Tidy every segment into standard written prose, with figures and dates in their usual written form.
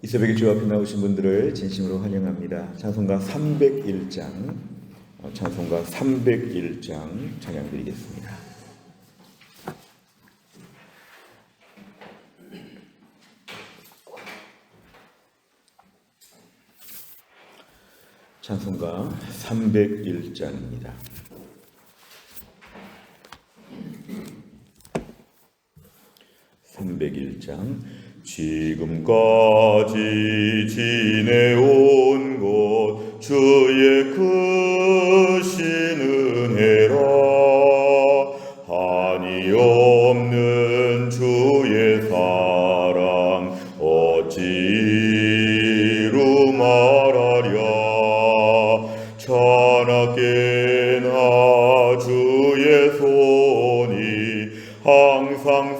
이 새벽에 주 앞에 나오신 분들을 진심으로 환영합니다. 찬송가 301장 찬양 드리겠습니다. 찬송가 301장입니다. 지금까지 지내온 것 주의 크신 은혜라. 한이 없는 주의 사랑 어찌 이루 말하랴. 찬하게나 주의 손이 항상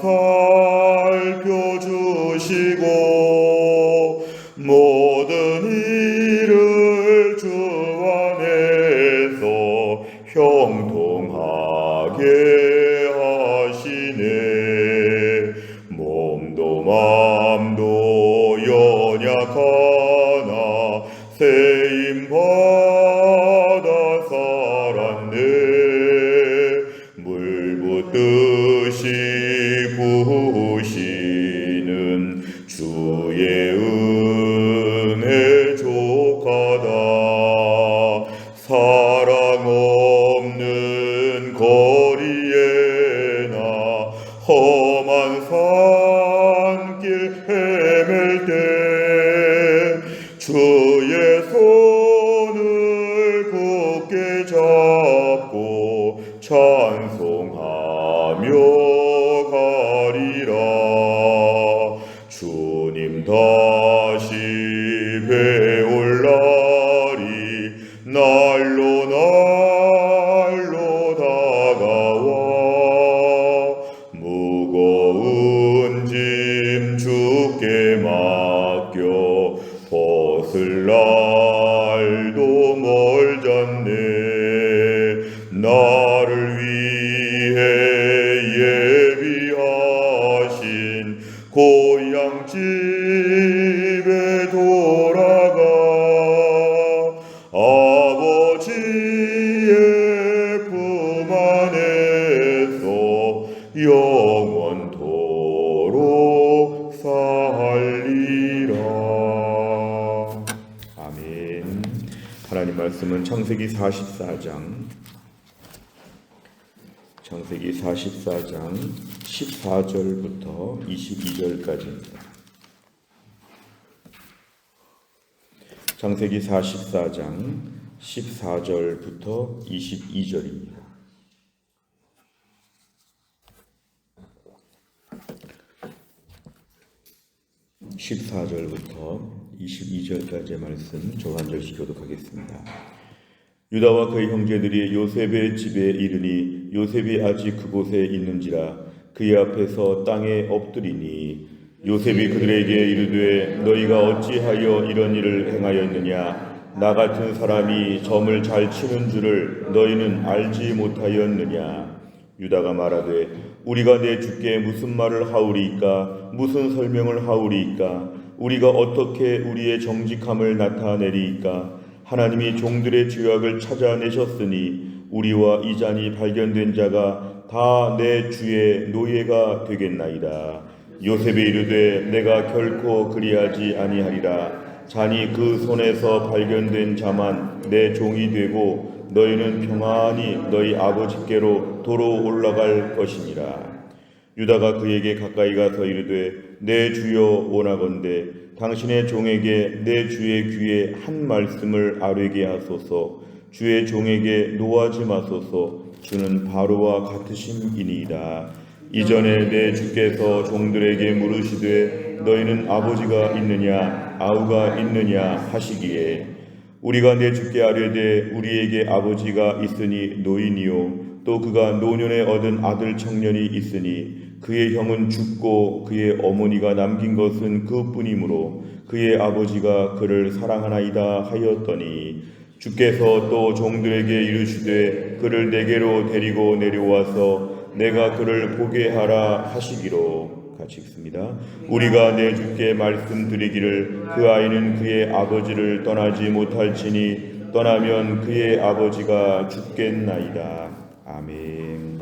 살펴주시고 모든 일을 주 안에서 형통하게 하시네. 몸도 맘도 연약하나 세임받아 살았네. 물 붓듯이 부으시는 주의 은혜 족하다. 사랑 없는 거리에나 험한 산길 헤맬 때 주의 손을 굳게 잡고 찬송하며 가리라. 주님 다시 배올 날이 날로 다가와. 무거운 짐 주께 맡겨 벗을 날도 멀잖네. 나를 위해 예비하신 고향 집에 돌아가 아버지의 품 안에서 영원토록 살리라. 아멘. 하나님 말씀은 창세기 44장 14절부터 22절까지입니다. 창세기 44장 14절부터 22절입니다. (14절부터 22절까지의 말씀 저 한 절씩 교독하겠습니다. 유다와 그의 형제들이 요셉의 집에 이르니 요셉이 아직 그곳에 있는지라 그의 앞에서 땅에 엎드리니 요셉이 그들에게 이르되 너희가 어찌하여 이런 일을 행하였느냐. 나 같은 사람이 점을 잘 치는 줄을 너희는 알지 못하였느냐. 유다가 말하되 우리가 내 주께 무슨 말을 하오리이까. 무슨 설명을 하오리이까. 우리가 어떻게 우리의 정직함을 나타내리이까. 하나님이 종들의 죄악을 찾아내셨으니 우리와 이 잔이 발견된 자가 다 내 주의 노예가 되겠나이다. 요셉이 이르되 내가 결코 그리하지 아니하리라. 잔이 그 손에서 발견된 자만 내 종이 되고 너희는 평안히 너희 아버지께로 도로 올라갈 것이니라. 유다가 그에게 가까이 가서 이르되 내 주여 원하건대 당신의 종에게 내 주의 귀에 한 말씀을 아뢰게 하소서. 주의 종에게 노하지 마소서. 주는 바로와 같으심이니이다. 이전에 내 주께서 종들에게 물으시되 너희는 아버지가 있느냐 아우가 있느냐 하시기에 우리가 내 주께 아뢰되 우리에게 아버지가 있으니 노인이요 또 그가 노년에 얻은 아들 청년이 있으니 그의 형은 죽고 그의 어머니가 남긴 것은 그뿐이므로 그의 아버지가 그를 사랑하나이다 하였더니 주께서 또 종들에게 이르시되 그를 내게로 데리고 내려와서 내가 그를 보게 하라 하시기로 같이 읽습니다. 우리가 내 주께 말씀드리기를 그 아이는 그의 아버지를 떠나지 못할지니 떠나면 그의 아버지가 죽겠나이다. 아멘.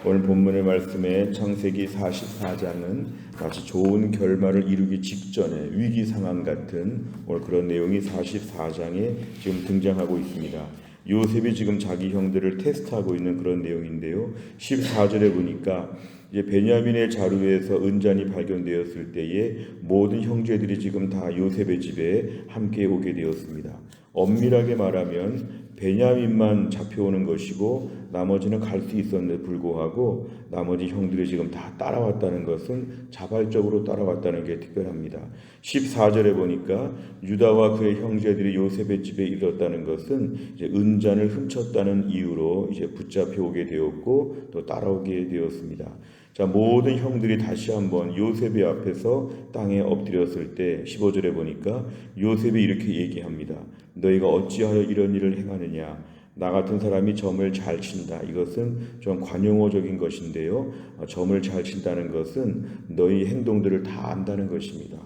오늘 본문의 말씀에 창세기 44장은 마치 좋은 결말을 이루기 직전에 위기 상황 같은 오늘 그런 내용이 44장에 지금 등장하고 있습니다. 요셉이 지금 자기 형들을 테스트하고 있는 그런 내용인데요. 14절에 보니까 이제 베냐민의 자루에서 은잔이 발견되었을 때에 모든 형제들이 지금 다 요셉의 집에 함께 오게 되었습니다. 엄밀하게 말하면 베냐민만 잡혀오는 것이고 나머지는 갈 수 있었는데 불구하고 나머지 형들이 지금 다 따라왔다는 것은 자발적으로 따라왔다는 게 특별합니다. 14절에 보니까 유다와 그의 형제들이 요셉의 집에 이르렀다는 것은 이제 은잔을 훔쳤다는 이유로 이제 붙잡혀 오게 되었고 또 따라오게 되었습니다. 자, 모든 형들이 다시 한번 요셉의 앞에서 땅에 엎드렸을 때 15절에 보니까 요셉이 이렇게 얘기합니다. 너희가 어찌하여 이런 일을 행하느냐? 나 같은 사람이 점을 잘 친다. 이것은 좀 관용어적인 것인데요. 점을 잘 친다는 것은 너희 행동들을 다 안다는 것입니다.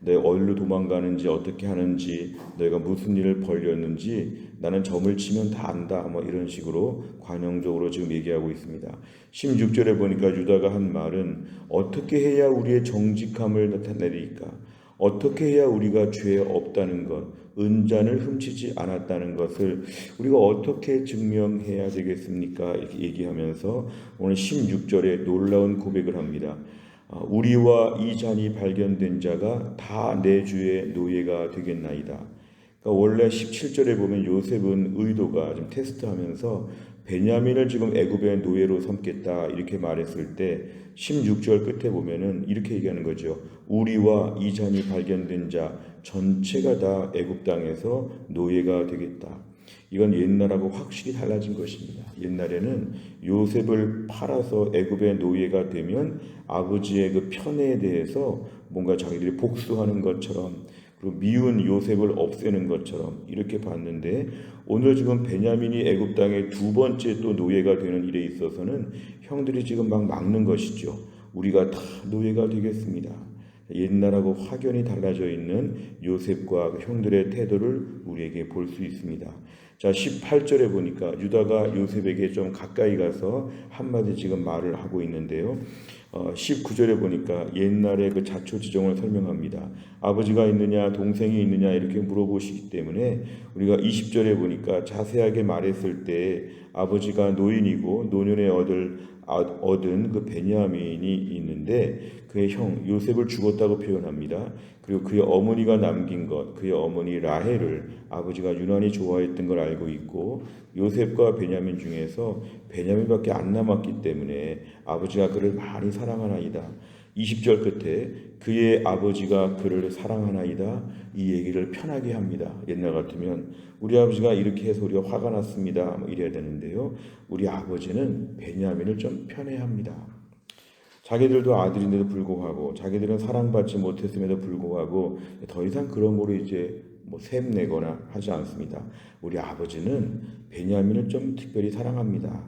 너희가 어디로 도망가는지 어떻게 하는지 너희가 무슨 일을 벌였는지 나는 점을 치면 다 안다. 뭐 이런 식으로 관용적으로 지금 얘기하고 있습니다. 16절에 보니까 유다가 한 말은 어떻게 해야 우리의 정직함을 나타내리까? 어떻게 해야 우리가 죄 없다는 것, 은잔을 훔치지 않았다는 것을 우리가 어떻게 증명해야 되겠습니까? 이렇게 얘기하면서 오늘 16절에 놀라운 고백을 합니다. 우리와 이 잔이 발견된 자가 다 내 주의 노예가 되겠나이다. 그러니까 원래 17절에 보면 요셉은 의도가 좀 테스트하면서 베냐민을 지금 애굽의 노예로 삼겠다 이렇게 말했을 때 16절 끝에 보면은 이렇게 얘기하는 거죠. 우리와 이 잔이 발견된 자 전체가 다 애굽 땅에서 노예가 되겠다. 이건 옛날하고 확실히 달라진 것입니다. 옛날에는 요셉을 팔아서 애굽의 노예가 되면 아버지의 그 편애에 대해서 뭔가 자기들이 복수하는 것처럼 그리고 미운 요셉을 없애는 것처럼 이렇게 봤는데 오늘 지금 베냐민이 애굽 땅의 두 번째 또 노예가 되는 일에 있어서는 형들이 지금 막 막는 것이죠. 우리가 다 노예가 되겠습니다. 옛날하고 확연히 달라져 있는 요셉과 형들의 태도를 우리에게 볼 수 있습니다. 자, 18절에 보니까 유다가 요셉에게 좀 가까이 가서 한마디 지금 말을 하고 있는데요. 19절에 보니까 옛날의 그 자초지종을 설명합니다. 아버지가 있느냐 동생이 있느냐 이렇게 물어보시기 때문에 우리가 20절에 보니까 자세하게 말했을 때 아버지가 노인이고 노년에 얻은 그 베냐민이 있는데 그의 형 요셉을 죽었다고 표현합니다. 그리고 그의 어머니가 남긴 것, 그의 어머니 라헬을 아버지가 유난히 좋아했던 걸 알고 있고 요셉과 베냐민 중에서 베냐민밖에 안 남았기 때문에 아버지가 그를 많이 사랑하나이다. 20절 끝에 그의 아버지가 그를 사랑하나이다. 이 얘기를 편하게 합니다. 옛날 같으면 우리 아버지가 이렇게 해서 우리가 화가 났습니다. 뭐 이래야 되는데요. 우리 아버지는 베냐민을 좀 편애합니다. 자기들도 아들인데도 불구하고 자기들은 사랑받지 못했음에도 불구하고 더 이상 그런 거로 이제 샘내거나 하지 않습니다. 우리 아버지는 베냐민을 좀 특별히 사랑합니다.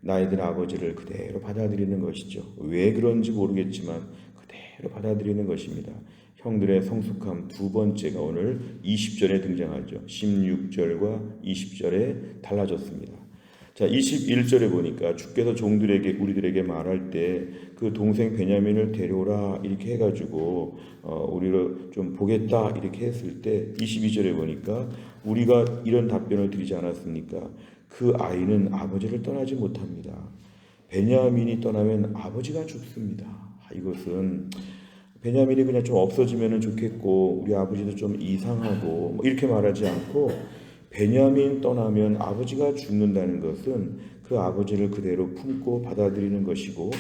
나이든 아버지를 그대로 받아들이는 것이죠. 왜 그런지 모르겠지만 그대로 받아들이는 것입니다. 형들의 성숙함 두 번째가 오늘 20절에 등장하죠. 16절과 20절에 달라졌습니다. 자, 21절에 보니까 주께서 종들에게 우리들에게 말할 때 그 동생 베냐민을 데려오라 이렇게 해가지고 우리를 좀 보겠다 이렇게 했을 때 22절에 보니까 우리가 이런 답변을 드리지 않았습니까? 그 아이는 아버지를 떠나지 못합니다. 베냐민이 떠나면 아버지가 죽습니다. 이것은 베냐민이 그냥 좀 없어지면 좋겠고 우리 아버지도 좀 이상하고 이렇게 말하지 않고 베냐민 떠나면 아버지가 죽는다는 것은 그 아버지를 그대로 품고 받아들이는 것이고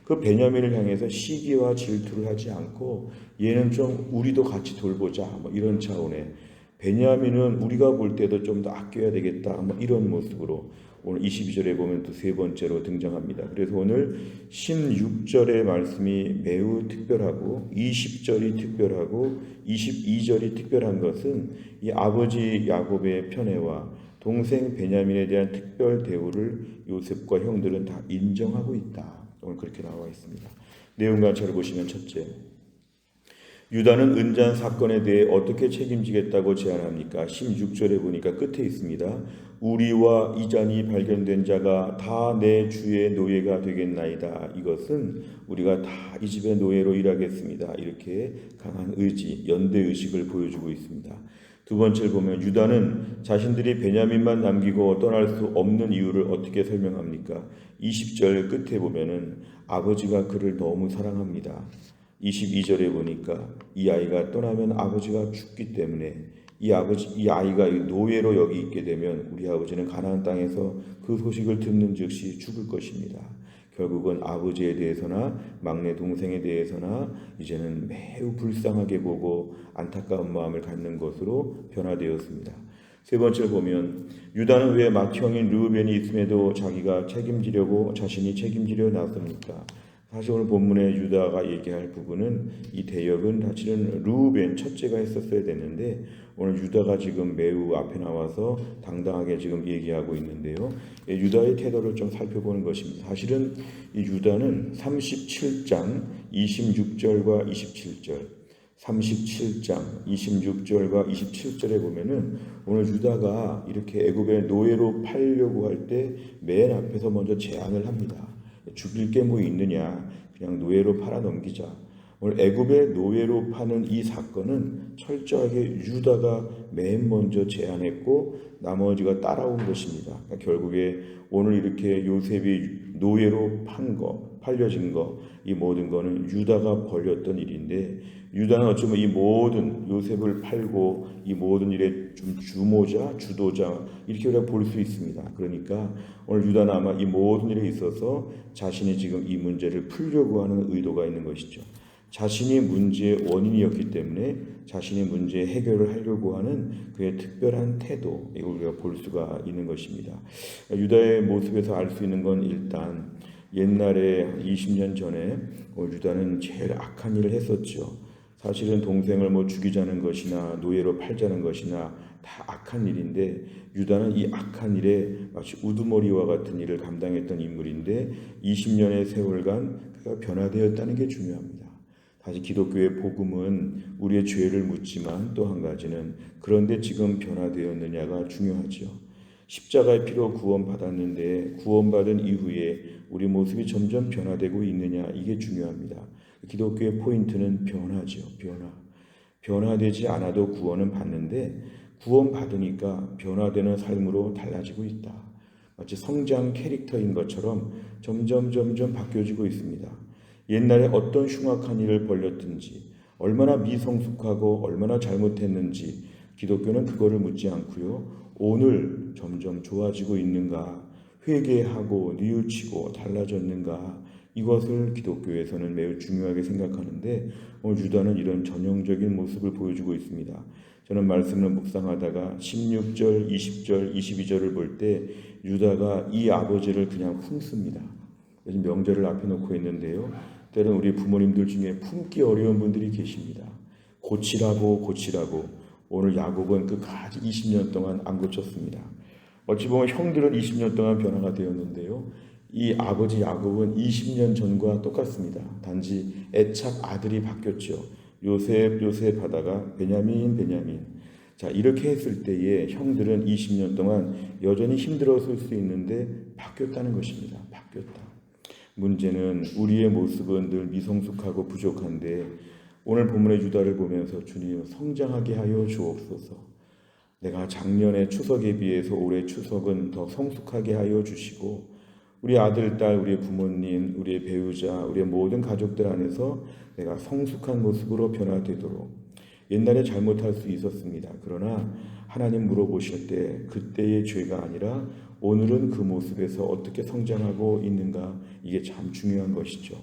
그 베냐민을 향해서 시기와 질투를 하지 않고 얘는 좀 우리도 같이 돌보자 이런 차원에 베냐민은 우리가 볼 때도 좀 더 아껴야 되겠다 이런 모습으로 오늘 22절에 보면 또 세 번째로 등장합니다. 그래서 오늘 16절의 말씀이 매우 특별하고 20절이 특별하고 22절이 특별한 것은 이 아버지 야곱의 편애와 동생 베냐민에 대한 특별 대우를 요셉과 형들은 다 인정하고 있다. 오늘 그렇게 나와 있습니다. 내용 관찰을 보시면 첫째, 유다는 은잔 사건에 대해 어떻게 책임지겠다고 제안합니까? 16절에 보니까 끝에 있습니다. 우리와 이 잔이 발견된 자가 다 내 주의 노예가 되겠나이다. 이것은 우리가 다 이 집의 노예로 일하겠습니다. 이렇게 강한 의지, 연대의식을 보여주고 있습니다. 두 번째를 보면 유다는 자신들이 베냐민만 남기고 떠날 수 없는 이유를 어떻게 설명합니까? 20절 끝에 보면은 아버지가 그를 너무 사랑합니다. 22절에 보니까 이 아이가 떠나면 아버지가 죽기 때문에 이 아이가 노예로 여기 있게 되면 우리 아버지는 가나안 땅에서 그 소식을 듣는 즉시 죽을 것입니다. 결국은 아버지에 대해서나 막내 동생에 대해서나 이제는 매우 불쌍하게 보고 안타까운 마음을 갖는 것으로 변화되었습니다. 세 번째를 보면 유다는 왜 맏형인 르우벤이 있음에도 자기가 자신이 책임지려 나섭니까? 사실 오늘 본문에 유다가 얘기할 부분은 이 대역은 사실은 르우벤 첫째가 했었어야 되는데 오늘 유다가 지금 매우 앞에 나와서 당당하게 지금 얘기하고 있는데요. 유다의 태도를 좀 살펴보는 것입니다. 사실은 이 유다는 37장 26절과 27절 37장 26절과 27절에 보면은 오늘 유다가 이렇게 애굽의 노예로 팔려고 할 때 맨 앞에서 먼저 제안을 합니다. 죽일 게 뭐 있느냐, 그냥 노예로 팔아 넘기자. 오늘 애굽의 노예로 파는 이 사건은 철저하게 유다가 맨 먼저 제안했고 나머지가 따라온 것입니다. 그러니까 결국에 오늘 이렇게 요셉이 노예로 팔려진 거, 이 모든 거는 유다가 벌였던 일인데 유다는 어쩌면 이 모든 요셉을 팔고 이 모든 일의 좀 주도자 이렇게 우리가 볼 수 있습니다. 그러니까 오늘 유다는 아마 이 모든 일에 있어서 자신이 지금 이 문제를 풀려고 하는 의도가 있는 것이죠. 자신이 문제의 원인이었기 때문에 자신이 문제의 해결을 하려고 하는 그의 특별한 태도, 이걸 우리가 볼 수가 있는 것입니다. 유다의 모습에서 알 수 있는 건 일단 옛날에 20년 전에 유다는 제일 악한 일을 했었죠. 사실은 동생을 죽이자는 것이나 노예로 팔자는 것이나 다 악한 일인데 유다는 이 악한 일에 마치 우두머리와 같은 일을 감당했던 인물인데 20년의 세월간 그가 변화되었다는 게 중요합니다. 다시 기독교의 복음은 우리의 죄를 묻지만 또 한 가지는 그런데 지금 변화되었느냐가 중요하죠. 십자가의 피로 구원받았는데 구원받은 이후에 우리 모습이 점점 변화되고 있느냐, 이게 중요합니다. 기독교의 포인트는 변화죠. 변화되지 않아도 구원은 받는데 구원받으니까 변화되는 삶으로 달라지고 있다. 마치 성장 캐릭터인 것처럼 점점 바뀌어지고 있습니다. 옛날에 어떤 흉악한 일을 벌였든지 얼마나 미성숙하고 얼마나 잘못했는지 기독교는 그거를 묻지 않고요. 오늘 점점 좋아지고 있는가, 회개하고 뉘우치고 달라졌는가, 이것을 기독교에서는 매우 중요하게 생각하는데 오늘 유다는 이런 전형적인 모습을 보여주고 있습니다. 저는 말씀을 묵상하다가 16절, 20절, 22절을 볼 때 유다가 이 아버지를 그냥 품습니다. 요즘 명절을 앞에 놓고 있는데요. 때로는 우리 부모님들 중에 품기 어려운 분들이 계십니다. 고치라고 오늘 야곱은 끝까지 20년 동안 안 고쳤습니다. 어찌 보면 형들은 20년 동안 변화가 되었는데요. 이 아버지 야곱은 20년 전과 똑같습니다. 단지 애착 아들이 바뀌었죠. 요셉 하다가 베냐민. 자, 이렇게 했을 때에 형들은 20년 동안 여전히 힘들었을 수 있는데 바뀌었다는 것입니다. 바뀌었다. 문제는 우리의 모습은 늘 미성숙하고 부족한데 오늘 본문의 유다를 보면서 주님 성장하게 하여 주옵소서. 내가 작년의 추석에 비해서 올해 추석은 더 성숙하게 하여 주시고 우리 아들, 딸, 우리 부모님, 우리의 배우자, 우리의 모든 가족들 안에서 내가 성숙한 모습으로 변화되도록. 옛날에 잘못할 수 있었습니다. 그러나 하나님 물어보실 때 그때의 죄가 아니라 오늘은 그 모습에서 어떻게 성장하고 있는가, 이게 참 중요한 것이죠.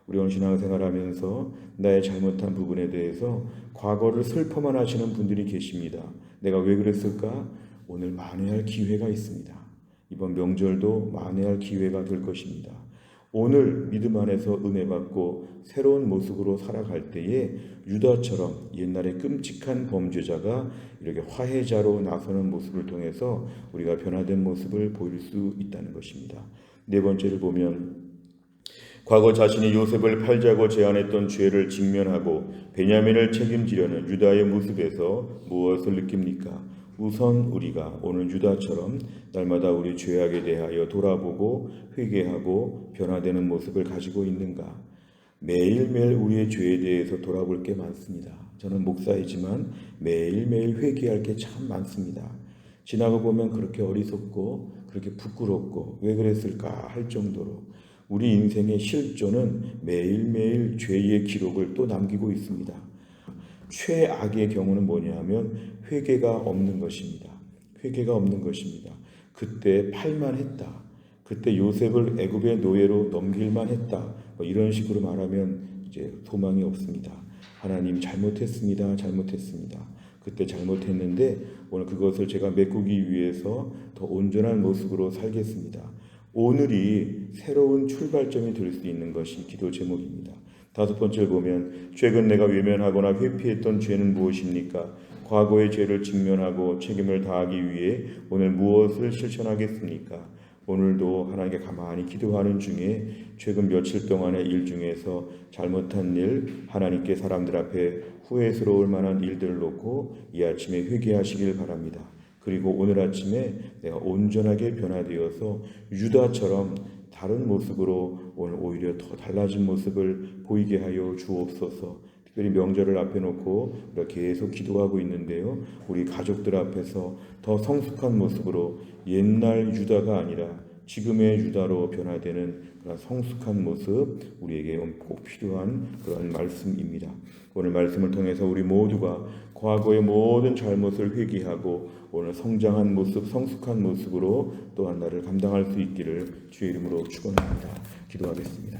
우리 오늘 신앙생활하면서 나의 잘못한 부분에 대해서 과거를 슬퍼만 하시는 분들이 계십니다. 내가 왜 그랬을까? 오늘 만회할 기회가 있습니다. 이번 명절도 만회할 기회가 될 것입니다. 오늘 믿음 안에서 은혜 받고 새로운 모습으로 살아갈 때에 유다처럼 옛날에 끔찍한 범죄자가 이렇게 화해자로 나서는 모습을 통해서 우리가 변화된 모습을 보일 수 있다는 것입니다. 네 번째를 보면 과거 자신이 요셉을 팔자고 제안했던 죄를 직면하고 베냐민을 책임지려는 유다의 모습에서 무엇을 느낍니까? 우선 우리가 오늘 유다처럼 날마다 우리 죄악에 대하여 돌아보고 회개하고 변화되는 모습을 가지고 있는가? 매일매일 우리의 죄에 대해서 돌아볼 게 많습니다. 저는 목사이지만 매일매일 회개할 게 참 많습니다. 지나가 보면 그렇게 어리석고 그렇게 부끄럽고 왜 그랬을까 할 정도로 우리 인생의 실존은 매일매일 죄의 기록을 또 남기고 있습니다. 최악의 경우는 뭐냐 하면 회개가 없는 것입니다. 회개가 없는 것입니다. 그때 팔만 했다. 그때 요셉을 애굽의 노예로 넘길만 했다. 이런 식으로 말하면 이제 소망이 없습니다. 하나님 잘못했습니다. 잘못했습니다. 그때 잘못했는데 오늘 그것을 제가 메꾸기 위해서 더 온전한 모습으로 살겠습니다. 오늘이 새로운 출발점이 될 수 있는 것이 기도 제목입니다. 다섯 번째를 보면 최근 내가 외면하거나 회피했던 죄는 무엇입니까? 과거의 죄를 직면하고 책임을 다하기 위해 오늘 무엇을 실천하겠습니까? 오늘도 하나님께 가만히 기도하는 중에 최근 며칠 동안의 일 중에서 잘못한 일, 하나님께 사람들 앞에 후회스러울 만한 일들을 놓고 이 아침에 회개하시길 바랍니다. 그리고 오늘 아침에 내가 온전하게 변화되어서 유다처럼 다른 모습으로 오늘 오히려 더 달라진 모습을 보이게 하여 주옵소서. 특별히 명절을 앞에 놓고 우리가 계속 기도하고 있는데요. 우리 가족들 앞에서 더 성숙한 모습으로 옛날 유다가 아니라 지금의 유다로 변화되는 그런 성숙한 모습 우리에게 꼭 필요한 그런 말씀입니다. 오늘 말씀을 통해서 우리 모두가 과거의 모든 잘못을 회개하고 오늘 성장한 모습, 성숙한 모습으로 또한 나를 감당할 수 있기를 주의 이름으로 축원합니다. 기도하겠습니다.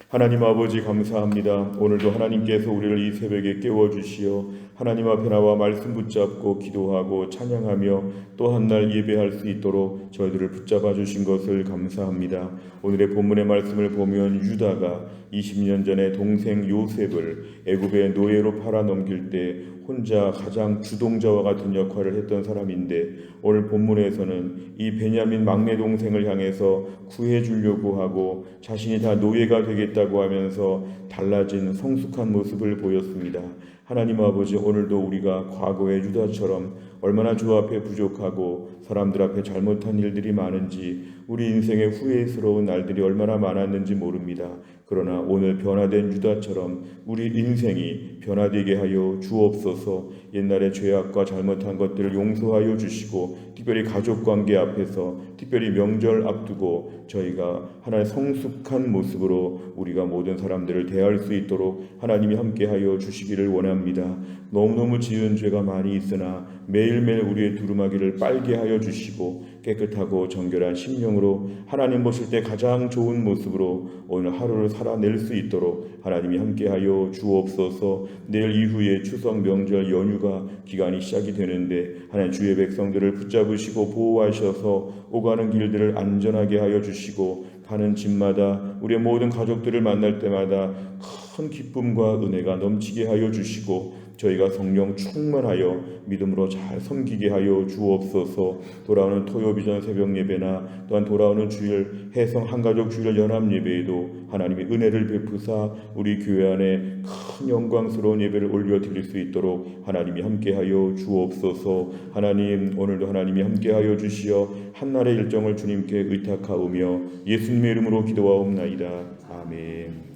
하나님 아버지 감사합니다. 오늘도 하나님께서 우리를 이 새벽에 깨워주시어 하나님 앞에 나와 말씀 붙잡고 기도하고 찬양하며 또 한 날 예배할 수 있도록 저희들을 붙잡아 주신 것을 감사합니다. 오늘의 본문의 말씀을 보면 유다가 20년 전에 동생 요셉을 애굽의 노예로 팔아 넘길 때 혼자 가장 주동자와 같은 역할을 했던 사람인데 오늘 본문에서는 이 베냐민 막내 동생을 향해서 구해 주려고 하고 자신이 다 노예가 되겠다고 하면서 달라진 성숙한 모습을 보였습니다. 하나님 아버지, 오늘도 우리가 과거의 유다처럼 얼마나 주 앞에 부족하고 사람들 앞에 잘못한 일들이 많은지 우리 인생의 후회스러운 날들이 얼마나 많았는지 모릅니다. 그러나 오늘 변화된 유다처럼 우리 인생이 변화되게 하여 주옵소서. 옛날의 죄악과 잘못한 것들을 용서하여 주시고 특별히 가족관계 앞에서 특별히 명절 앞두고 저희가 하나의 성숙한 모습으로 우리가 모든 사람들을 대할 수 있도록 하나님이 함께하여 주시기를 원합니다. 너무너무 지은 죄가 많이 있으나 매일매일 우리의 두루마기를 빨게 하여 주시고 깨끗하고 정결한 심령으로 하나님 보실 때 가장 좋은 모습으로 오늘 하루를 살아낼 수 있도록 하나님이 함께하여 주옵소서. 내일 이후에 추석 명절 연휴가 기간이 시작이 되는데 하나님 주의 백성들을 붙잡으시고 보호하셔서 오가는 길들을 안전하게 하여 주시고 가는 집마다 우리의 모든 가족들을 만날 때마다 큰 기쁨과 은혜가 넘치게 하여 주시고 저희가 성령 충만하여 믿음으로 잘 섬기게 하여 주옵소서. 돌아오는 토요비전 새벽 예배나 또한 돌아오는 주일 해성 한가족 주일 연합 예배에도 하나님의 은혜를 베푸사 우리 교회 안에 큰 영광스러운 예배를 올려드릴 수 있도록 하나님이 함께하여 주옵소서. 하나님, 오늘도 하나님이 함께하여 주시어 한날의 일정을 주님께 의탁하오며 예수님의 이름으로 기도하옵나이다. 아멘.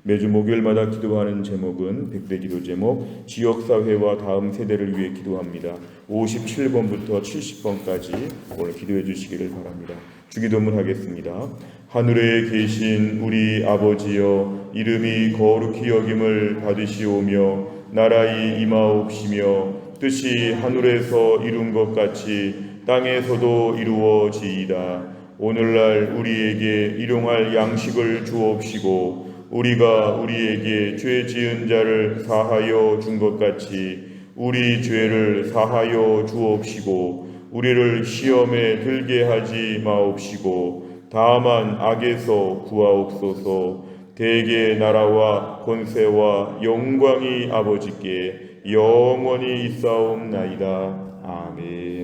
매주 목요일마다 기도하는 제목은 백대기도 제목 지역사회와 다음 세대를 위해 기도합니다. 57번부터 70번까지 오늘 기도해 주시기를 바랍니다. 주기도문 하겠습니다. 하늘에 계신 우리 아버지여, 이름이 거룩히 여김을 받으시오며 나라의 임하옵시며 뜻이 하늘에서 이룬 것 같이 땅에서도 이루어지이다. 오늘날 우리에게 일용할 양식을 주옵시고 우리가 우리에게 죄 지은 자를 사하여 준 것 같이 우리 죄를 사하여 주옵시고 우리를 시험에 들게 하지 마옵시고 다만 악에서 구하옵소서. 대개 나라와 권세와 영광이 아버지께 영원히 있사옵나이다. 아멘.